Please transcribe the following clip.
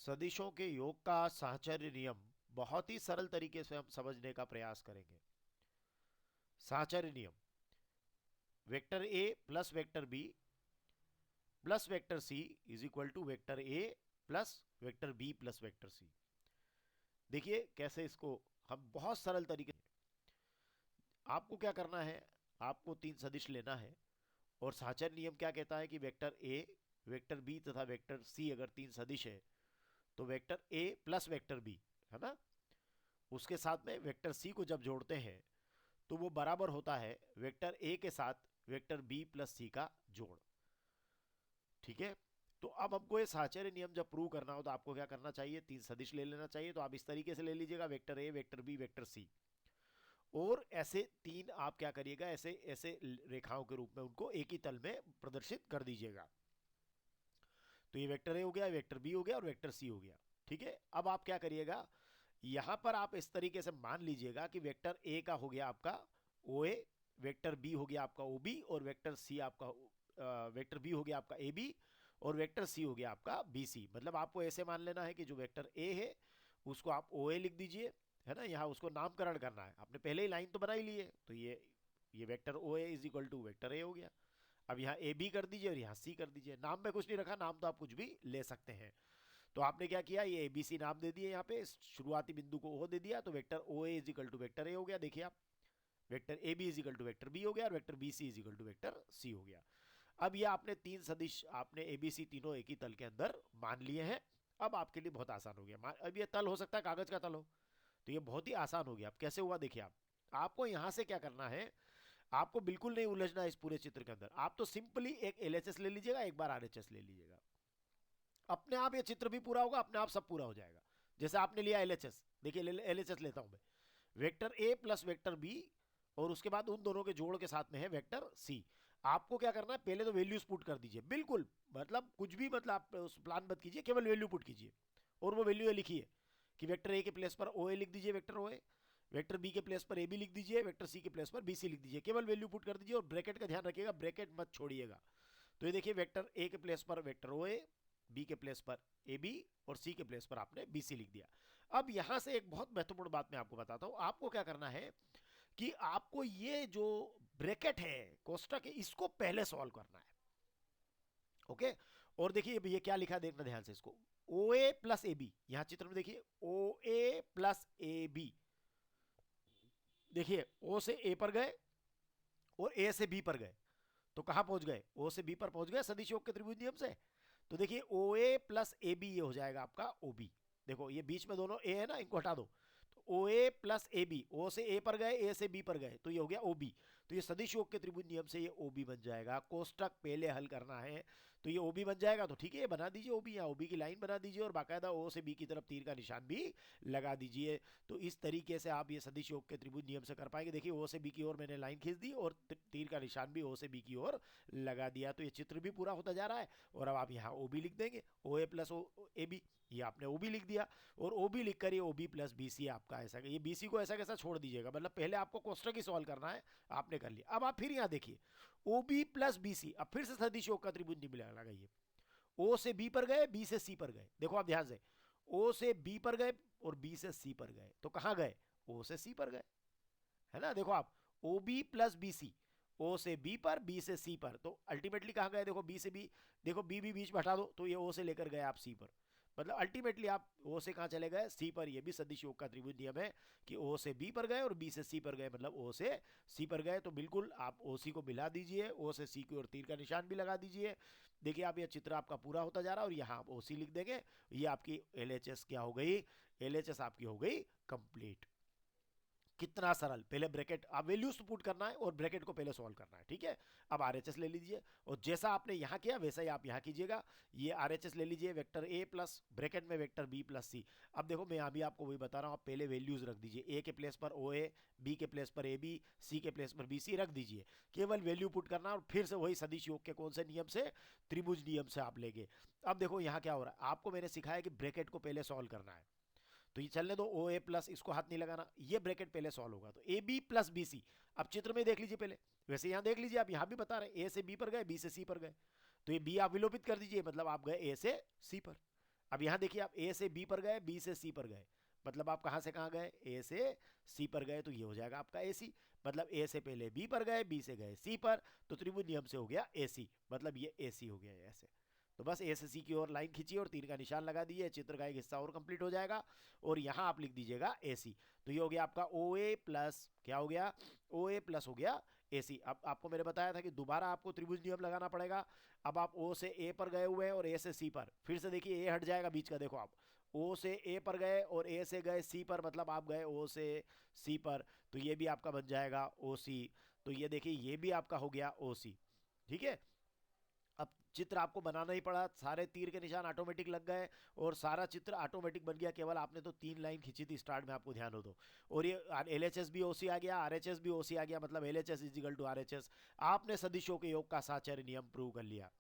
सदिशों के योग का साहचर्य नियम बहुत ही सरल तरीके से हम समझने का प्रयास करेंगे। साहचर्य नियम, vector A plus vector B plus vector C is equal to vector A plus vector B plus vector C. देखिए कैसे इसको हम बहुत सरल तरीके, आपको क्या करना है, आपको तीन सदिश लेना है और साहचर्य नियम क्या कहता है कि वेक्टर ए, वेक्टर बी तथा वेक्टर सी अगर तीन सदिश है तो vector A plus vector B, है ना, उसके साथ में वेक्टर सी को जब जोड़ते हैं तो वो बराबर होता है वेक्टर ए के साथ वेक्टर बी प्लस सी का जोड़। ठीक है, तो अब हमको ये साहचर्य नियम जब प्रूव करना हो तो आपको क्या करना चाहिए, तीन सदिश ले लेना चाहिए। तो आप इस तरीके से ले लीजिएगा, vector A, vector B, vector C, और ऐसे तीन आप क्या करिएगा, ऐसे ऐसे रेखाओं के रूप में उनको एक ही तल में प्रदर्शित कर दीजिएगा। तो ये वेक्टर ए हो गया, वेक्टर बी हो गया और वेक्टर सी हो गया। ठीक है, अब आप क्या करिएगा, यहां पर आप इस तरीके से मान लीजिएगा कि वेक्टर ए का हो गया आपका ओ ए, वेक्टर बी हो गया आपका ओ बी, और वेक्टर सी आपका वेक्टर बी हो गया आपका ए बी, और वेक्टर सी हो गया आपका बी सी। मतलब आपको ऐसे मान लेना है कि जो वेक्टर ए है उसको आप ओ ए लिख दीजिए, है ना, यहाँ उसको नामकरण करना है। आपने पहले ही लाइन तो बना ही ली है, तो ये vector O A is equal to vector A हो गया। अब यहाँ ए बी कर दीजिए और यहाँ सी कर दीजिए। नाम में कुछ नहीं रखा, नाम तो आप कुछ भी ले सकते हैं। तो आपने क्या किया, ये ए बी सी नाम दे दिए, यहाँ पे शुरुआती बिंदु को ओ दे दिया, तो vector O A is equal to vector A हो गया। देखिए आप, vector A B is equal to vector B हो गया और vector B C is equal to vector C हो गया। अब ये आपने तीन सदिश, आपने ए बी सी तीनों एक ही तल के अंदर मान लिए हैं। अब आपके लिए बहुत आसान हो गया। अब ये तल हो सकता है कागज का तल हो, तो ये बहुत ही आसान हो गया। अब कैसे हुआ देखिए, आप आपको यहां से क्या करना है, आपको बिल्कुल नहीं उलझना है इस पूरे चित्र के अंदर। आप तो सिंपली एक एलएचएस ले लीजिएगा, एक बार आरएचएस ले लीजिएगा, अपने आप ये चित्र भी पूरा होगा, अपने आप सब पूरा हो जाएगा। जैसे आपने लिया एलएचएस, देखिए एलएचएस लेता हूं मैं, vector A plus vector B और उसके बाद उन दोनों के जोड़ के साथ में है वेक्टर सी। आपको क्या करना है, पहले तो वैल्यूज पुट कर दीजिए, बिल्कुल मतलब कुछ भी, मतलब आप उस प्लान मत कीजिए, केवल वैल्यू पुट कीजिए। और वो वैल्यू लिखिए कि वेक्टर ए के प्लेस पर ओ ए लिख दीजिए, वेक्टर ओ ए, वेक्टर बी के प्लेस पर ए बी लिख दीजिए, वेक्टर सी के प्लेस पर बी सी लिख दीजिए। केवल वैल्यू पुट कर दीजिए और ब्रैकेट का ध्यान रखिएगा, ब्रैकेट मत छोड़िएगा। तो ये देखिए, वेक्टर ए के प्लेस पर वेक्टर ओ ए, बी के प्लेस पर ए बी और सी के प्लेस पर आपने बी सी लिख दिया। अब यहां से एक बहुत महत्वपूर्ण बात मैं आपको बताता हूं। आपको क्या करना है कि आपको ये जो ब्रैकेट है, कोष्टक है, इसको पहले सॉल्व करना है। ओके, और देखिए ये क्या लिखा, देखना ध्यान से इसको, ओ ए प्लस ए बी, यहां चित्र में देखिए ओ ए प्लस ए बी। देखिए ओ से ए पर गए और ए से बी पर गए, तो कहां पहुंच गए, ओ से बी पर पहुंच गए सदिश योग के त्रिभुज नियम से। तो देखिए ओ ए प्लस ए बी ये हो जाएगा आपका ओ बी। देखो ये बीच में दोनों ए है ना, इनको हटा दो। तो ओ ए प्लस ए बी, ओ से ए पर गए, ए से बी पर गए, तो ये हो गया ओ बी। तो ये सदिश योग के त्रिभुज नियम से ये ओ बी बन जाएगा। कोष्टक पहले हल करना है, तो ये ओ बी बन जाएगा। तो ठीक है, ये बना दीजिए ओ बी, यहाँ ओ बी की लाइन बना दीजिए और बाकायदा ओ से बी की तरफ तीर का निशान भी लगा दीजिए। तो इस तरीके से आप ये सदिश योग के त्रिभुज नियम से कर पाएंगे। देखिए ओ से बी की ओर मैंने लाइन खींच दी और तीर का निशान भी ओ से बी की ओर लगा दिया। तो ये चित्र भी पूरा होता जा रहा है। और अब आप यहाँ ओ बी लिख देंगे, ओ ए प्लस ओ ए बी, ये आपने ओ बी लिख दिया। और ओ बी लिख कर ये O B plus B C आपका ऐसा, ये बी सी को ऐसा कैसा छोड़ दीजिएगा, मतलब पहले आपको कोष्टक ही सॉल्व करना है, आपने कर लिया। अब आप फिर यहाँ देखिए O B plus B C, अब फिर से सदिश योग का त्रिभुज नियम लगाइए। ओ से बी पर गए, बी से सी पर गए, देखो आप ध्यान से, ओ से बी पर गए और बी से सी पर गए, तो कहां गए, ओ से सी पर गए, है ना। देखो आप, O B plus B C, O से बी पर, बी से सी पर, तो अल्टीमेटली कहां गए, देखो बी से बी, देखो बी भी बीच में हटा दो, तो ये ओ से लेकर गए आप सी पर। मतलब अल्टीमेटली आप ओ से कहां चले गए, सी पर। ये भी सदिश योग का त्रिभुज नियम है कि ओ से बी पर गए और बी से सी पर गए, मतलब ओ से सी पर गए। तो बिल्कुल आप ओ सी को मिला दीजिए, ओ से सी की ओर तीर का निशान भी लगा दीजिए। देखिए आप, ये चित्र आपका पूरा होता जा रहा है और यहाँ आप ओ सी लिख देंगे। ये आपकी एल एच एस क्या हो गई, एल एच एस आपकी हो गई कंप्लीट। कितना सरल, पहले ब्रैकेट आप वैल्यूज पुट करना है और ब्रैकेट को पहले सॉल्व करना है। ठीक है, अब आरएचएस ले लीजिए और जैसा आपने यहां किया वैसा ही आप यहां कीजिएगा। ये आरएचएस ले लीजिए, वेक्टर ए प्लस ब्रैकेट में वेक्टर बी प्लस सी। अब देखो मैं अभी आपको वही बता रहा हूं, आप पहले वैल्यूज रख दीजिए, ए के प्लेस पर ओ ए, बी के प्लेस पर ए बी, सी के प्लेस पर बी सी रख दीजिए। केवल वैल्यू पुट करना और फिर से वही सदिश योग के कौन से नियम से, त्रिभुज नियम से आप लेंगे। अब देखो यहाँ क्या हो रहा है, आपको मैंने सिखाया कि ब्रैकेट को पहले सॉल्व करना है। तो ये चलने दो, ओ ए प्लस, इसको हाथ नहीं लगाना, ये ब्रैकेट पहले सॉल्व होगा। तो A B plus B C, अब चित्र में देख लीजिए पहले, वैसे यहां देख लीजिए, आप यहां भी बता रहे ए से बी पर गए, बी से सी पर गए, तो ये बी आप विलोपित कर दीजिए, मतलब आप गए ए से सी पर। अब यहाँ देखिए, आप ए से बी पर गए, बी से सी पर गए, मतलब आप कहाँ से कहाँ गए, ए से सी पर गए, तो ये हो जाएगा आपका ए सी। मतलब ए से पहले बी पर गए, बी से गए सी पर, तो त्रिभुज नियम से हो गया ए सी, मतलब ये ए सी हो गया ऐसे। तो बस ए से सी की ओर लाइन खींचिए और तीर का निशान लगा दिए, चित्र का एक हिस्सा और कंप्लीट हो जाएगा। और यहाँ आप लिख दीजिएगा ए सी। तो ये हो गया आपका ओ ए प्लस, क्या हो गया, ओ ए प्लस हो गया ए सी। अब आपको मैंने बताया था कि दोबारा आपको त्रिभुज नियम लगाना पड़ेगा। अब आप ओ से ए पर गए हुए हैं और ए से सी पर, फिर से देखिए ए हट जाएगा बीच का, देखो आप ओ से ए पर गए और ए से गए सी पर, मतलब आप गए ओ से सी पर, तो ये भी आपका बन जाएगा ओ सी। तो ये देखिए ये भी आपका हो गया ओ सी। ठीक है, अब चित्र आपको बनाना ही पड़ा, सारे तीर के निशान ऑटोमेटिक लग गए और सारा चित्र ऑटोमेटिक बन गया, केवल आपने तो 3 लाइन खींची थी स्टार्ट में, आपको ध्यान हो तो। और ये एल एच एस भी ओसी आ गया, आर एच एस भी ओसी आ गया, मतलब L H S is equal to R H S. आपने सदिशों के योग का साहचर्य नियम प्रूव कर लिया।